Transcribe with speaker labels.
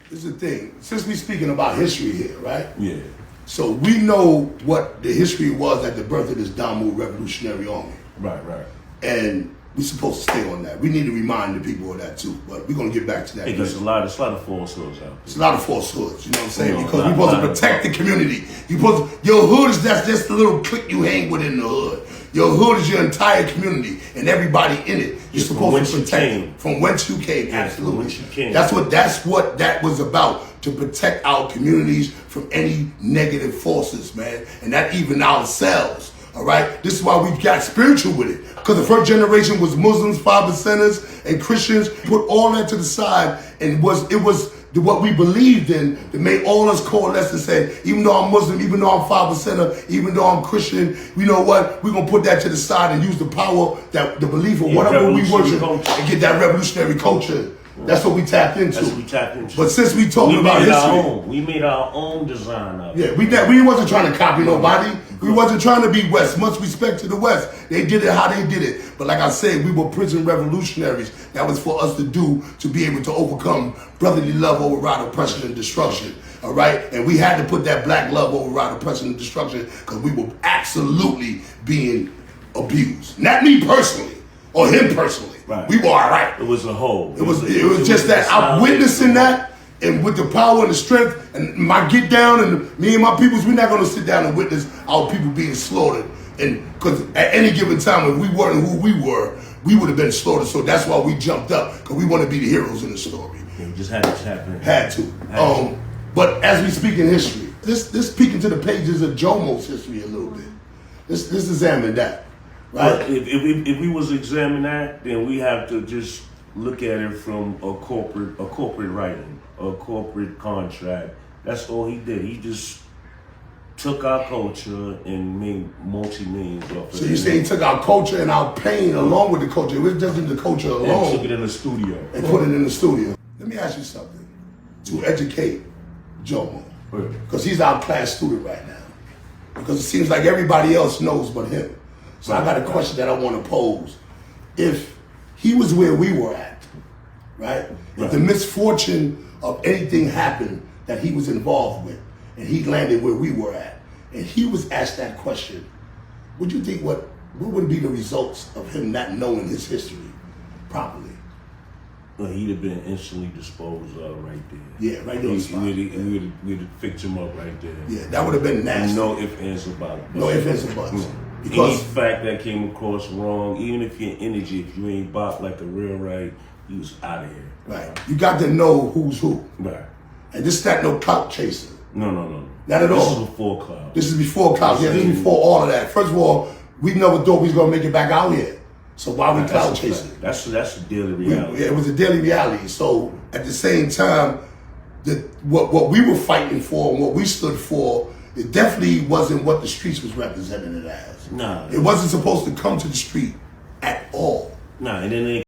Speaker 1: This is the thing. Since we speaking about history here, right?
Speaker 2: Yeah.
Speaker 1: So we know what the history was at the birth of this Damu Revolutionary Army.
Speaker 2: Right.
Speaker 1: And we're supposed to stay on that. We need to remind the people of that too. But we're gonna get back to that.
Speaker 2: Hey, there's a lot of falsehoods out there.
Speaker 1: It's a lot of falsehoods, you know what I'm saying?
Speaker 2: You know,
Speaker 1: because we're supposed to protect the community. Your hood is that's just the little clique you hang with in the hood. Your hood is your entire community and everybody in it. You're supposed to protect it from whence you came. Absolutely.
Speaker 2: From whence you came.
Speaker 1: That's what that was about, to protect our communities from any negative forces, man. And that even ourselves. All right, this is why we got spiritual with it, because the first generation was Muslims, 5%ers, and Christians. Put all that to the side, and it was what we believed in that made all us coalesce and say, even though I'm Muslim, even though I'm 5%er, even though I'm Christian, you know what? We're gonna put that to the side and use the power, that the belief of whatever we worship, and get that revolutionary culture. That's what we tapped into.
Speaker 2: That's what we tapped into.
Speaker 1: But since we talking about history,
Speaker 2: we made our own design of
Speaker 1: it. Yeah, we wasn't trying to copy nobody. We wasn't trying to be West. Much respect to the West. They did it how they did it. But like I said, we were prison revolutionaries. That was for us to do, to be able to overcome brotherly love, override oppression and destruction. All right? And we had to put that black love, override oppression and destruction, because we were absolutely being abused. Not me personally, or him personally.
Speaker 2: Right.
Speaker 1: We were all right.
Speaker 2: It was a whole.
Speaker 1: It was just that I'm witnessing that, and with the power and the strength and my get down, and me and my peoples, we're not going to sit down and witness our people being slaughtered. And because at any given time, if we weren't who we were, we would have been slaughtered. So that's why we jumped up, because we want to be the heroes in the story.
Speaker 2: Yeah, we just had to tap in.
Speaker 1: Had to. But as we speak in history, this peeking to the pages of Jomo's history a little bit. Let's examine that. Right.
Speaker 2: But if we was to examine that, then we have to just look at it from a corporate writing, a corporate contract. That's all he did. He just took our culture and made multi-millions off of it.
Speaker 1: So you say he took our culture and our pain along with the culture. It was just the culture alone.
Speaker 2: And took it in the studio.
Speaker 1: And put it in the studio. Let me ask you something. To educate Jomo, because he's our class student right now. Because it seems like everybody else knows but him. So I got a question that I want to pose. If he was where we were at, right? If the misfortune of anything happened that he was involved with, and he landed where we were at, and he was asked that question, would you think what would be the results of him not knowing his history properly?
Speaker 2: Well, he'd have been instantly disposed of right there.
Speaker 1: Yeah, right there.
Speaker 2: We'd have fixed him up right there.
Speaker 1: Yeah, that would have been nasty.
Speaker 2: No ifs, ands, or buts.
Speaker 1: No ifs, ands, or buts.
Speaker 2: Any fact that came across wrong, even if your energy, if you ain't bop like a real right, you was out of here.
Speaker 1: Right. You got to know who's who.
Speaker 2: Right.
Speaker 1: And this is not no clout chaser.
Speaker 2: No.
Speaker 1: Not at all.
Speaker 2: This is before clout.
Speaker 1: This is before clout. Yeah, this is before all of that. First of all, we never thought we was gonna make it back out here. So why we clout chasing?
Speaker 2: That's the daily reality.
Speaker 1: It was a daily reality. So at the same time, what we were fighting for and what we stood for, it definitely wasn't what the streets was representing it as.
Speaker 2: Nah.
Speaker 1: It wasn't supposed to come to the street at all.
Speaker 2: Nah, and then they